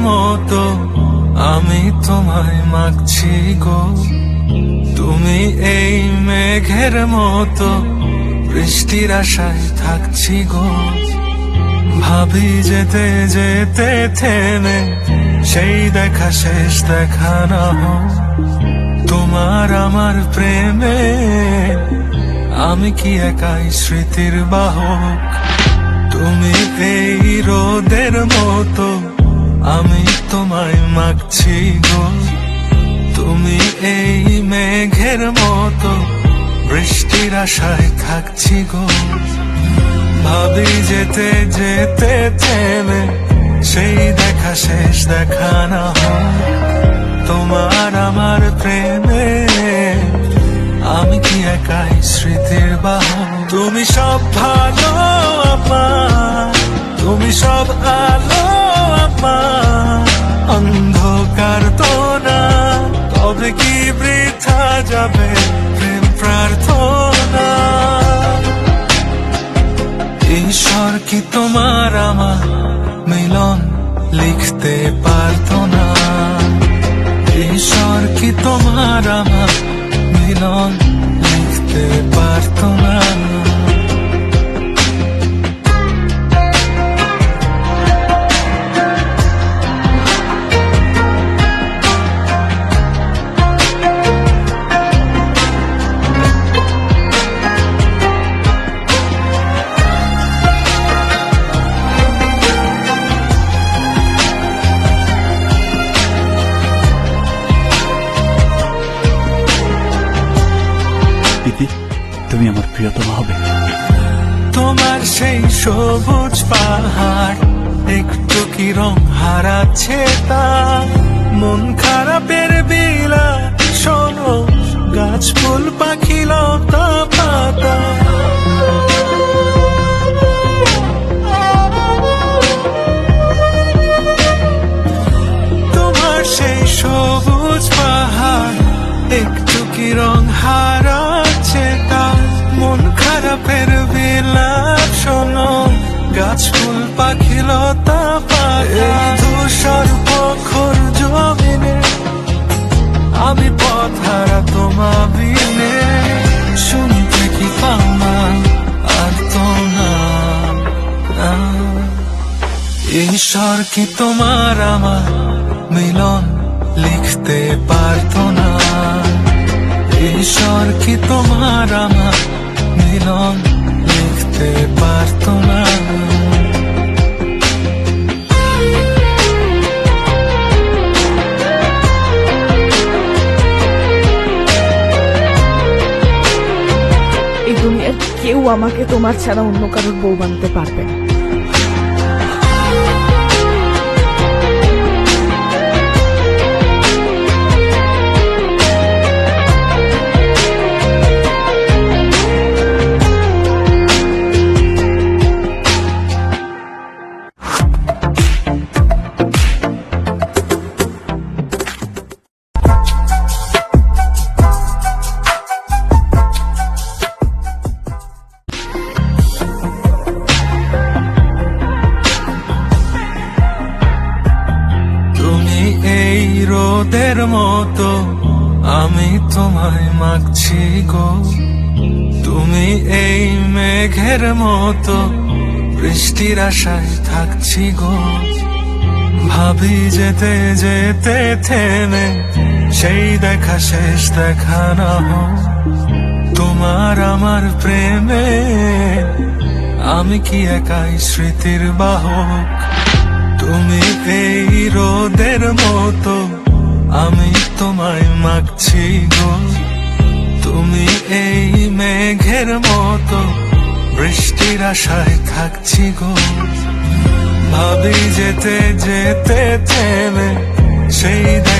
মতো আমি তোমায় মাগছি গো। তুমি এই মেঘের মতো বৃষ্টির আশায় থাকছি গো। ভাবি যেতে যেতে থেমে সেই দেখা শেষ দেখা না হোক। তোমার আমার প্রেমে আমি কি একাই স্মৃতির বাহক। তুমি এই রোদের মতো আমি তোমায় মাগছি গো। তুমি এই মেঘের মতো বৃষ্টির আশায় থাকছি গো। ভাবি যেতে যেতে থেমে সেই দেখা শেষ দেখা না হোক। তোমার আমার প্রেমে আমি কি একাই স্মৃতির বাহক। তুমি সব ভালো আমার, তুমি সব আলো আমার, অন্ধকার তো না তবে কি বৃথা যাবে প্রেম প্রার্থনা। ঈশ্বর কি তোমার আমার মিলন লিখতে পারতো না। ঈশ্বর কি তোমার আমার মিলন লিখতে পারতো না। তুমি আমার প্রিয়তমা হবে। তোমার সেই সবুজ পাহাড় একটু কি রং হারাচ্ছে তা। মন খারাপের বিলা শোনো গাছ ফুল পাখি লতা পাতা। তোমার সেই সবুজ পাহাড় একটু কি রং হারাচ্ছে তা। মন খারাপের বিলাপ শোনো গাছ ফুল পাখি লতা পাতা। ধূসর প্রখর জমিনে আমি পথ হারা তোমা বিনে। শুনতে কি পাও না আর তো না। ঈশ্বর কি তোমার আমার মিলন লিখতে পারতো না। ঈশ্বর কি তোমার আমার মিলন লিখতে পারতো না। এই দুনিয়ার কেউ আমাকে তোমার ছাড়া অন্য কারোর বউ বানাতে পারবে না। রোদের মতো আমি তোমায় মাগছি গো। তুমি এই মেঘের মতো বৃষ্টির আশায় থাকছি গো। ভাবি যেতে যেতে থেমে সেই দেখা শেষ দেখা না হোক। তোমার আমার প্রেমে আমি কি একাই স্মৃতির বাহক। তুমি এই রোদের মতো আমি তোমায় মাগছি গো। তুমি এই মেঘের মতো বৃষ্টির আশায় থাকছি গো। ভাবি যেতে যেতে থেমে সেই দেখা